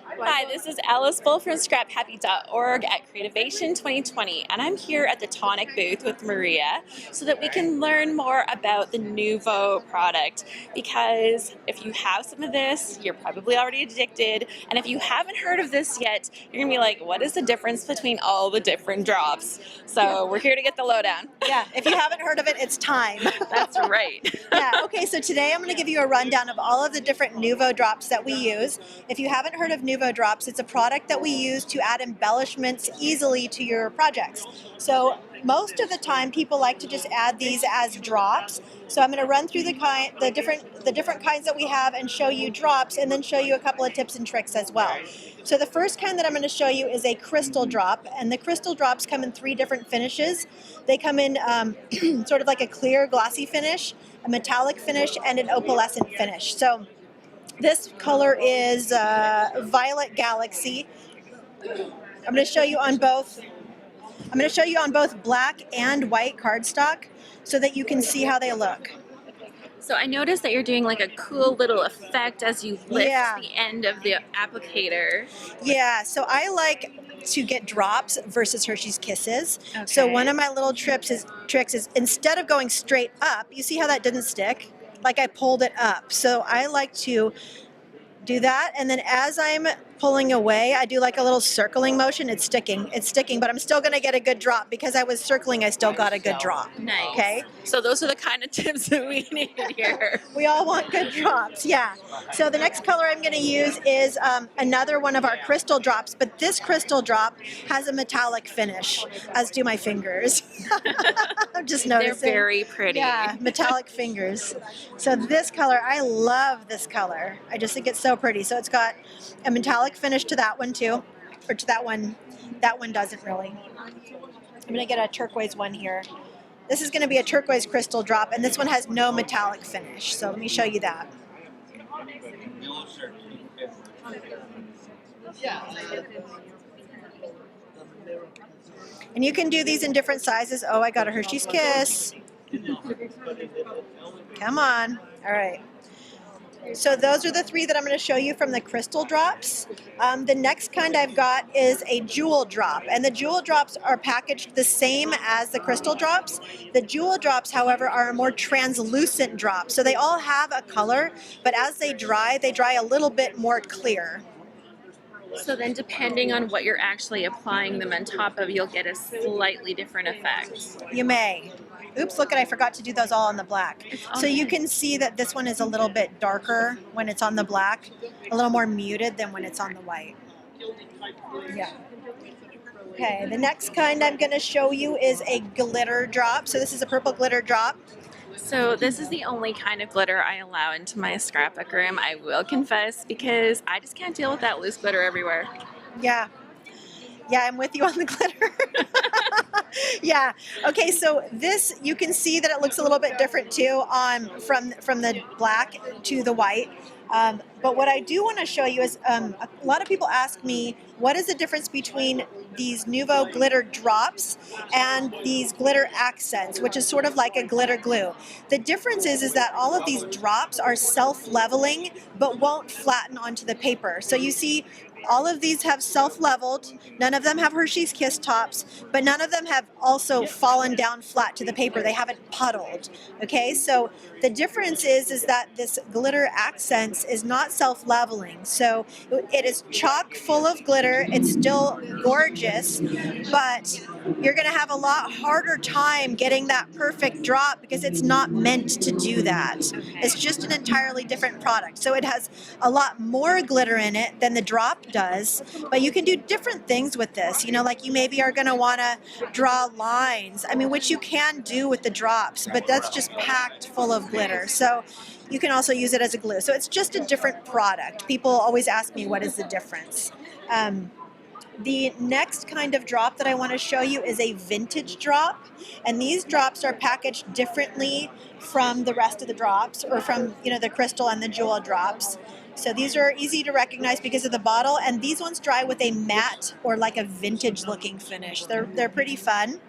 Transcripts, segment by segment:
Hi, this is Alice Bull from ScrapHappy.org at Creativation 2020, and I'm here at the Tonic booth with Maria so that we can learn more about the NUVO product, because if you have some of this, you're probably already addicted, and if you haven't heard of this yet, you're going to be like, what is the difference between all the different drops? So we're here to get the lowdown. Yeah, if you haven't heard of it, it's time. That's right. Yeah, okay, so today I'm going to give you a rundown of all of the different NUVO drops that we use. If you haven't heard of NUVO drops, it's a product that we use to add embellishments easily to your projects. So most of the time people like to just add these as drops. So I'm going to run through the different kinds that we have and show you drops, and then show you a couple of tips and tricks as well. So the first kind that I'm going to show you is a crystal drop, and the crystal drops come in 3 different finishes. They come in sort of like a clear glossy finish, a metallic finish, and an opalescent finish. So this color is Violet Galaxy. I'm going to show you on both. I'm going to show you on both black and white cardstock so that you can see how they look. So I noticed that you're doing like a cool little effect as you lift Yeah. the end of the applicator. Yeah, so I like to get drops versus Hershey's Kisses. Okay. So one of my little tricks is instead of going straight up, you see how that didn't stick? Like I pulled it up. So I like to do that, and then as I'm pulling away, I do like a little circling motion. It's sticking, but I'm still gonna get a good drop because I was circling, I still got a good drop. Nice. Okay? So those are the kind of tips that we need here. We all want good drops, yeah. So the next color I'm gonna use is another one of our crystal drops, but this crystal drop has a metallic finish, as do my fingers. I'm just noticing. They're very pretty. Yeah, metallic fingers. So this color, I love this color. I just think it's so pretty. So it's got a metallic finish to that one too, or to that one. That one doesn't really. I'm gonna get a turquoise one here. This is gonna be a turquoise crystal drop, and this one has no metallic finish. So let me show you that. And you can do these in different sizes. Oh, I got a Hershey's Kiss. Come on. All right. So those are the 3 that I'm going to show you from the crystal drops. The next kind I've got is a jewel drop, and the jewel drops are packaged the same as the crystal drops. The jewel drops, however, are a more translucent drop. So they all have a color, but as they dry a little bit more clear. So then depending on what you're actually applying them on top of, you'll get a slightly different effect. You may. Oops, look, I forgot to do those all on the black. So you can see that this one is a little bit darker when it's on the black, a little more muted than when it's on the white. Yeah. Okay, the next kind I'm going to show you is a glitter drop. So this is a purple glitter drop. So this is the only kind of glitter I allow into my scrapbook room, I will confess, because I just can't deal with that loose glitter everywhere. Yeah. Yeah, I'm with you on the glitter. Yeah. Okay, so this, you can see that it looks a little bit different too from the black to the white. But what I do want to show you is a lot of people ask me, what is the difference between these NUVO glitter drops and these glitter accents, which is sort of like a glitter glue. The difference is that all of these drops are self-leveling but won't flatten onto the paper. So you see all of these have self-leveled, none of them have Hershey's Kiss tops, but none of them have also fallen down flat to the paper. They haven't puddled, okay? So the difference is that this glitter accents is not self-leveling. So it is chock full of glitter. It's still gorgeous, but you're gonna have a lot harder time getting that perfect drop because it's not meant to do that. It's just an entirely different product. So it has a lot more glitter in it than the drop does, but you can do different things with this. You know, like you maybe are going to want to draw lines, I mean, which you can do with the drops, but that's just packed full of glitter. So you can also use it as a glue. So it's just a different product. People always ask me, what is the difference? The next kind of drop that I want to show you is a vintage drop, and these drops are packaged differently from the rest of the drops, or from, you know, the crystal and the jewel drops. So these are easy to recognize because of the bottle, and these ones dry with a matte or like a vintage looking finish. They're pretty fun.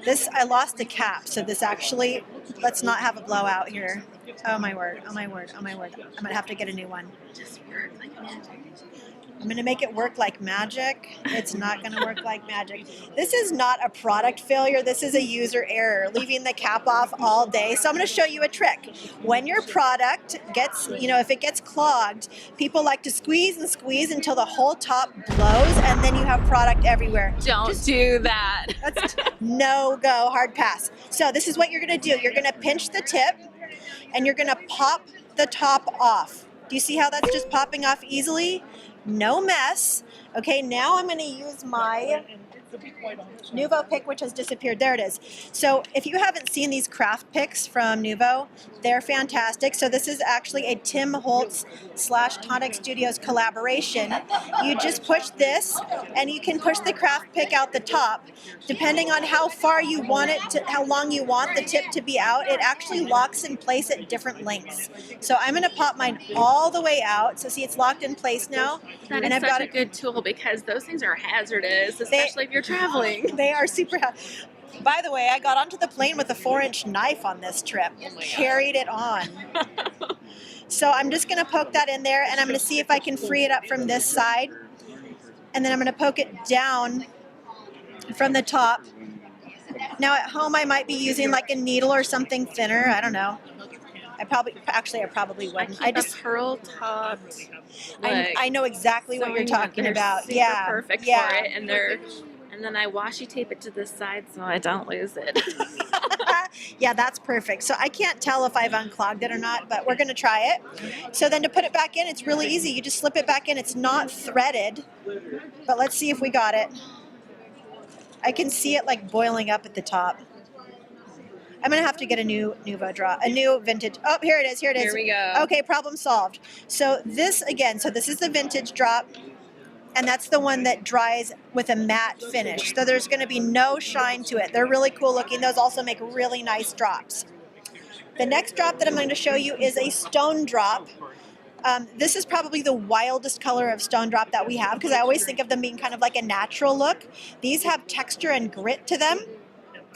This, I lost the cap, so this actually, let's not have a blowout here. Oh my word, oh my word, oh my word. I'm gonna have to get a new one. I'm gonna make it work like magic. It's not gonna work like magic. This is not a product failure, this is a user error, leaving the cap off all day. So I'm gonna show you a trick. When your product gets, if it gets clogged, people like to squeeze and squeeze until the whole top blows, and then you have product everywhere. Don't do that. That's no go, hard pass. So this is what you're gonna do. You're gonna pinch the tip, and you're gonna pop the top off. Do you see how that's just popping off easily? No mess. Okay, now I'm going to use my NUVO pick, which has disappeared. There it is. So if you haven't seen these craft picks from NUVO, they're fantastic. So this is actually a Tim Holtz / Tonic Studios collaboration. You just push this, and you can push the craft pick out the top. Depending on how far you want it to, how long you want the tip to be out, it actually locks in place at different lengths. So I'm going to pop mine all the way out. So see, it's locked in place now. That and is I've such got a good tool because those things are hazardous, especially if you're traveling. They are super. By the way, I got onto the plane with a 4-inch knife on this trip. Carried it on. So I'm just going to poke that in there, and I'm going to see if I can free it up from this side. And then I'm going to poke it down from the top. Now at home I might be using like a needle or something thinner. I don't know. I probably wouldn't. I just pearl topped. I know exactly what you're talking about. Super Yeah, perfect yeah. for it, and then I washi tape it to the side so I don't lose it. Yeah, that's perfect. So I can't tell if I've unclogged it or not, but we're going to try it. So then to put it back in, it's really easy. You just slip it back in. It's not threaded, but let's see if we got it. I can see it like boiling up at the top. I'm going to have to get a new NUVO drop, a new vintage. Oh, here it is. Here it is. Here we go. Okay, problem solved. So this, again, so this is the vintage drop, and that's the one that dries with a matte finish. So there's going to be no shine to it. They're really cool looking. Those also make really nice drops. The next drop that I'm going to show you is a stone drop. This is probably the wildest color of stone drop that we have, because I always think of them being kind of like a natural look. These have texture and grit to them.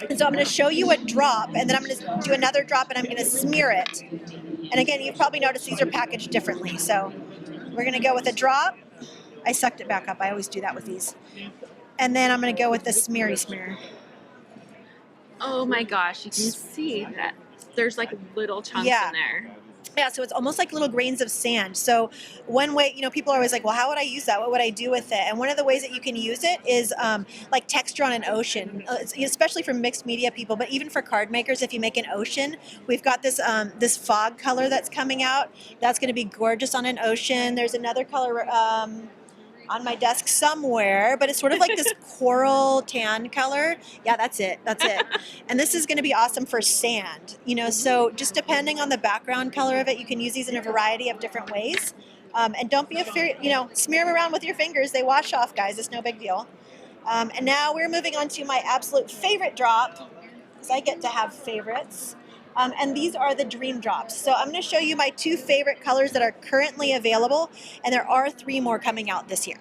And so I'm going to show you a drop, and then I'm going to do another drop, and I'm going to smear it. And again, you've probably noticed these are packaged differently. So we're going to go with a drop. I sucked it back up. I always do that with these. And then I'm going to go with the smeary smear. Oh my gosh, you can see that there's like little chunks in there. Yeah, so it's almost like little grains of sand. So one way, people are always like, well, how would I use that? What would I do with it? And one of the ways that you can use it is like texture on an ocean, especially for mixed media people, but even for card makers, if you make an ocean, we've got this this fog color that's coming out. That's going to be gorgeous on an ocean. There's another color on my desk somewhere, but it's sort of like this coral tan color. Yeah, that's it. That's it. And this is going to be awesome for sand, so just depending on the background color of it, you can use these in a variety of different ways. And don't be afraid, smear them around with your fingers. They wash off, guys. It's no big deal. And now we're moving on to my absolute favorite drop, because I get to have favorites. And these are the Dream Drops. So I'm going to show you my 2 favorite colors that are currently available, and there are 3 more coming out this year.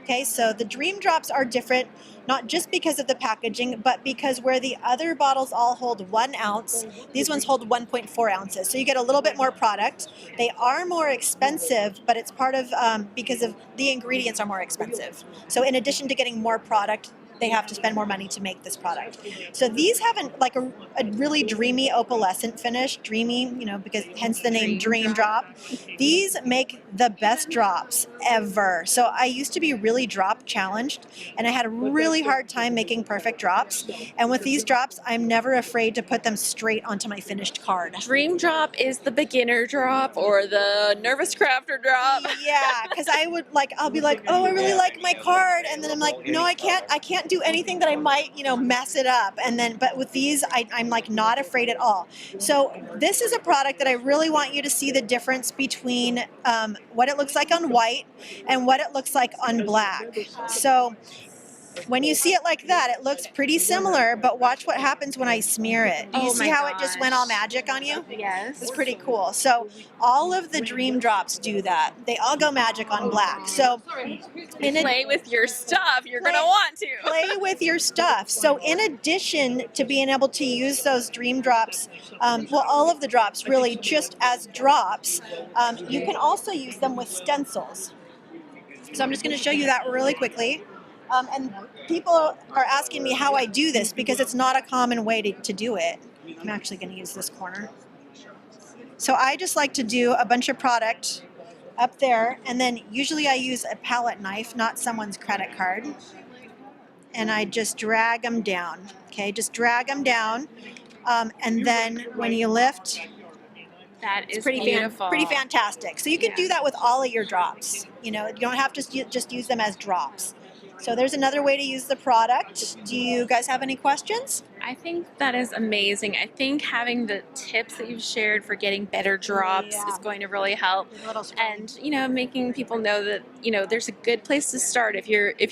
Okay, so the Dream Drops are different, not just because of the packaging, but because where the other bottles all hold 1 ounce, these ones hold 1.4 ounces. So you get a little bit more product. They are more expensive, but it's part of because of the ingredients are more expensive. So in addition to getting more product, they have to spend more money to make this product. So these have a really dreamy opalescent finish, dreamy, because hence the name Dream Drop. These make the best drops ever. So I used to be really drop challenged, and I had a really hard time making perfect drops. And with these drops, I'm never afraid to put them straight onto my finished card. Dream Drop is the beginner drop or the nervous crafter drop. Yeah, because I'll be like, oh, I really like my card, and then I'm like, no, I can't do anything that I might, mess it up. And then, but with these, I'm like not afraid at all. So this is a product that I really want you to see the difference between what it looks like on white and what it looks like on black. So When you see it like that, it looks pretty similar, but watch what happens when I smear it. Do you Oh see my how it just went all gosh. magic on you? Yes. It's pretty cool. So all of the dream drops do that. They all go magic on black. So Play with your stuff. You're going to want to. play with your stuff. So in addition to being able to use those dream drops, well, all of the drops really just as drops, you can also use them with stencils. So I'm just going to show you that really quickly. And people are asking me how I do this because it's not a common way to do it. I'm actually going to use this corner. So I just like to do a bunch of product up there, and then usually I use a palette knife, not someone's credit card. And I just drag them down. Okay, just drag them down. And then when you lift, That is pretty beautiful. pretty fantastic. So you can do that with all of your drops. You know, you don't have to just use them as drops. So there's another way to use the product. Do you guys have any questions? I think that is amazing. I think having the tips that you've shared for getting better drops is going to really help. And, you know, making people know that, you know, there's a good place to start if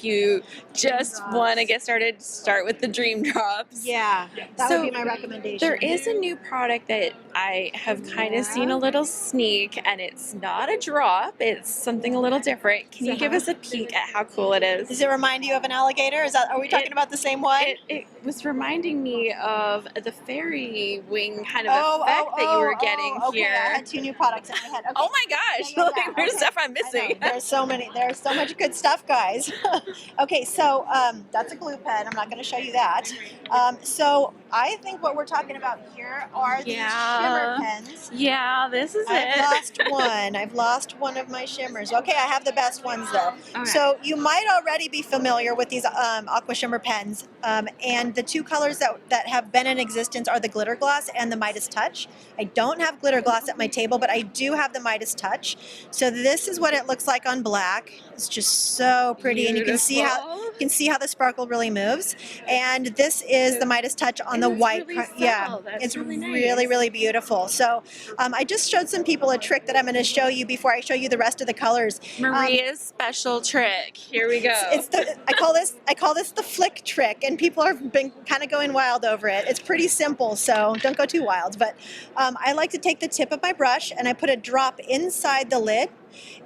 you just want to get started, start with the dream drops. Yeah, that would be my recommendation. There is a new product that I have kind of seen a little sneak, and it's not a drop, it's something a little different. Can you give us a peek at how cool it is? Does it remind you of an alligator? Are we talking about the same one? It was reminding me of the fairy wing kind of effect that you were getting here. I had two new products in my head. Okay. Oh my gosh! Like, there's stuff I'm missing. There's so much good stuff, guys. Okay, so that's a glue pen. I'm not going to show you that. So I think what we're talking about here are these shimmer pens. Yeah, this is I've lost one of my shimmers. Okay, I have the best ones though. Okay. So you might already be familiar with these Aqua shimmer pens, and the two colors that have been in existence are the glitter gloss and the Midas touch. I don't have glitter gloss at my table, but I do have the Midas touch. So this is what it looks like on black. It's just so pretty. Beautiful. And you can see how the sparkle really moves. And this is the Midas touch on the white. Really it's really nice. really beautiful. So I just showed some people a trick that I'm going to show you before I show you the rest of the colors. Maria's special trick. Here we go. I call this the flick trick, and people have been kind of going wild over it. It's pretty simple, so don't go too wild. But I like to take the tip of my brush and I put a drop inside the lid,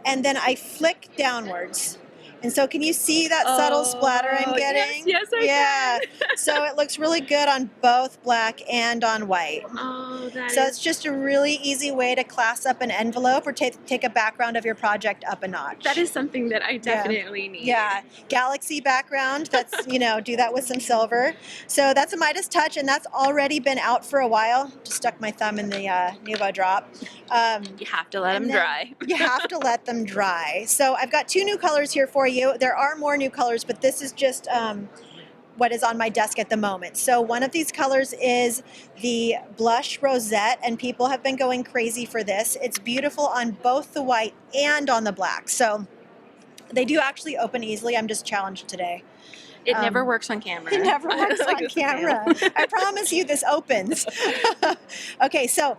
and then I flick downwards. And so can you see that subtle splatter I'm getting? Yes, I can. So it looks really good on both black and on white. Oh, it's just a really easy way to class up an envelope or take a background of your project up a notch. That is something that I definitely need. Yeah, galaxy background, that's, do that with some silver. So that's a Midas touch, and that's already been out for a while. Just stuck my thumb in the NUVO drop. You have to let them dry. You have to let them dry. So I've got two new colors here for you. There are more new colors, but this is just what is on my desk at the moment. So one of these colors is the blush Rosette, and people have been going crazy for this. It's beautiful on both the white and on the black. So they do actually open easily. I'm just challenged today. It never works on camera. It never works on camera. I promise you this opens. Okay, so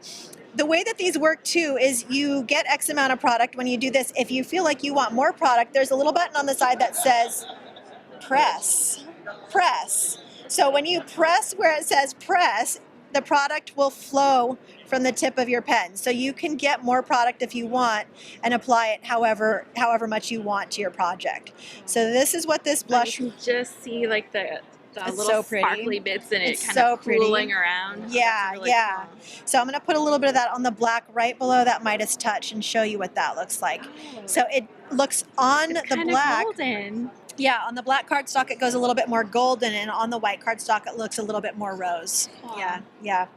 the way that these work too is you get X amount of product when you do this. If you feel like you want more product, there's a little button on the side that says press. Press. So when you press where it says press, the product will flow from the tip of your pen. So you can get more product if you want and apply it however much you want to your project. So this is what this blush... You can just see like the little sparkly bits in it kind of pooling around. Yeah, really cool. So I'm going to put a little bit of that on the black right below that Midas touch and show you what that looks like. So it looks on the black... golden. Yeah, on the black cardstock it goes a little bit more golden, and on the white cardstock it looks a little bit more rose. Aww. Yeah.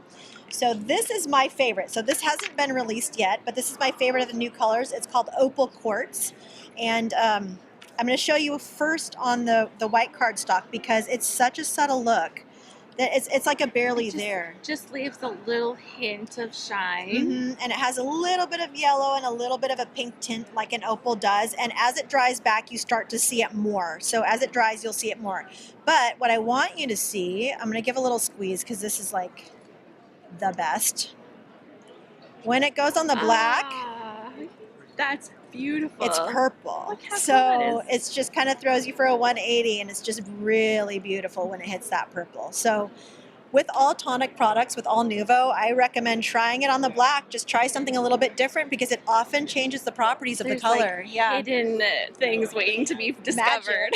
So this is my favorite. So this hasn't been released yet, but this is my favorite of the new colors. It's called Opal Quartz, and I'm going to show you first on the white cardstock because it's such a subtle look that it's like a barely there. Just leaves a little hint of shine. Mm-hmm. And it has a little bit of yellow and a little bit of a pink tint like an opal does. And as it dries back, you start to see it more. So as it dries, you'll see it more. But what I want you to see, I'm going to give a little squeeze because this is like the best. When it goes on the black, that's beautiful. It's purple. Look how cool So it is. it's just kind of throws you for a 180, and it's just really beautiful when it hits that purple. So with all Tonic products, with all NUVO, I recommend trying it on the black. Just try something a little bit different because it often changes the properties of the There's color. like Yeah. hidden things waiting to be discovered.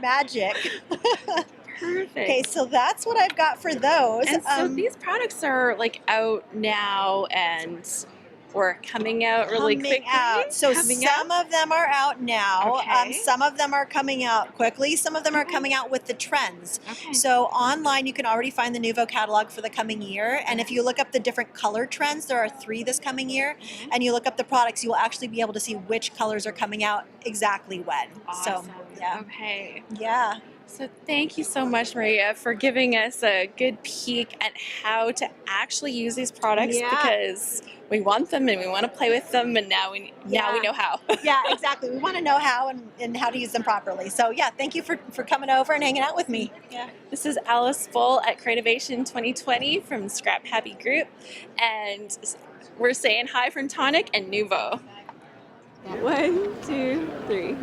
Magic. Perfect. Okay, so that's what I've got for those. And so these products are like out now and or coming out really quickly. So some of them are out now. Okay. Some of them are coming out quickly. Some of them are coming out with the trends. Okay. So online, you can already find the NUVO catalog for the coming year. And if you look up the different color trends, there are 3 this coming year. And you look up the products, you will actually be able to see which colors are coming out exactly when. Awesome. So yeah. Okay. Yeah. So thank you so much, Maria, for giving us a good peek at how to actually use these products because we want them and we want to play with them, and now we know how. Yeah, exactly. We want to know how and how to use them properly. So yeah, thank you for coming over and hanging out with me. Yeah. This is Alice Full at Creativation 2020 from ScrapHappy Group, and we're saying hi from Tonic and NUVO. 1, 2, 3.